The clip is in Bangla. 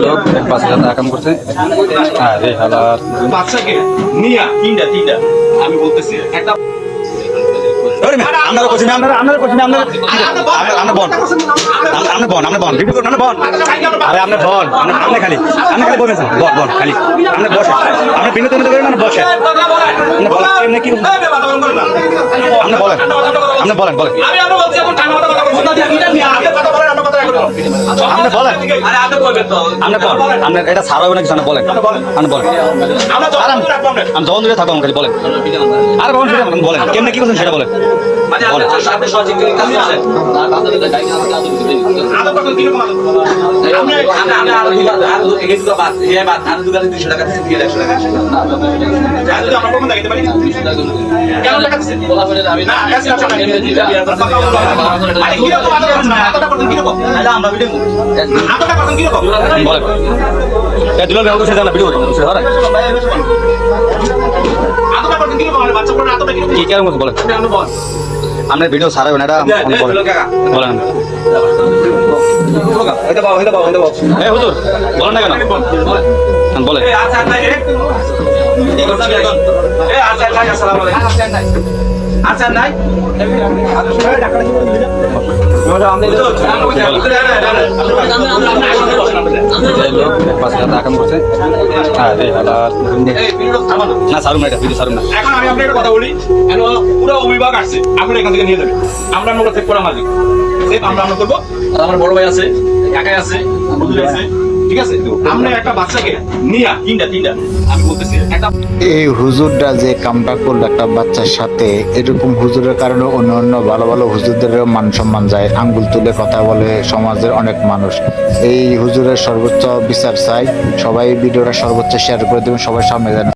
লোক 5,000 টাকা কাম করছে। আরে হালার বাচ্চাকে নিয়া তিনটা আমি বলতেছি একটা আপনারা কোচিং আপনারা কোচিং আপনারা আমরা বন আমরা বন আমরা বন ভিডিও করুন আমরা বন আরে আপনি বন আপনি খালি বলবেন বন খালি আপনি বসে আপনি বিনোদন করেন না বসে আপনি বলেন কেমনে কি আপনি বলেন বলেন আমি আমরা বলছি এখন টাইম কথা বলতে দিই আমি নিয়া আপনি কথা বলেন আমরা কথা বলবো আপনি বলেন আরে আপনি বলবেন তো আপনি বলেন আপনি এটা ছাড়া হবে না কিছু বলেন আপনি বলেন আমরা জবাব রাখবো আমরা আমি যখন ধরে থাকবো খালি বলেন আর বলেন কেমনে কি করছেন সেটা বলেন মানে আপনি সঠিক কাজ করছেন আদব কথা কি রকম আদব আমরা এগিয়ে দুটো বাদ এই বাদ আর দুটো 200 টাকা দিয়ে 100 টাকা জানি আমরা কখন দেখাতে পারি কেন টাকা দিছেন আমি না কাছে টাকা আরে কি রকম আদব করছেন আদবটা করছেন কি রকম তাহলে আমরা ভিডিও আদবটা করছেন কি রকম বলেন এই দুলাল ভাই সে জানা ভিডিও সে ধরে আদবটা করছেন কি রকম বাচ্চা পড়ে আদবটা কি রকম কি কেমন বলেন আমরা বল আপনার ভিডিও ছাড়া হবে না এটা বলেন বলেন এটা বাবা এই হুজুর বলেন না কেন বলেন এই আচ্ছা নাই রে এই করতে এখন এই আচ্ছা নাই আসসালামু আলাইকুম আচ্ছা নাই লোক 5,000 টাকা কাম করছে। আরে হালার না সারুন না এটা ভিডিও সারুন না এখন আমি আপনাকে একটা কথা বলি এখন পুরো অভিভাবক আসছে আমরা এখান থেকে নিয়ে যাবেন আমরা চেক করা মালিক সেভ আমরা করবো আর আমার বড় ভাই আছে কাকাই আছে বন্ধু আছে ঠিক আছে আমরা একটা বাচ্চাকে নিয়া তিনটা আমি বলতেছি একটা এই হুজুরটা যে কামটা করলো একটা বাচ্চার সাথে, এরকম হুজুরের কারণে অন্য অন্য ভালো ভালো হুজুরদেরও মান সম্মান যায়, আঙ্গুল তুলে কথা বলে সমাজের অনেক মানুষ। এই হুজুরের সর্বোচ্চ বিচার চাই, সবাই ভিডিওটা সর্বোচ্চ শেয়ার করে দেবেন, সবার সামনে যেন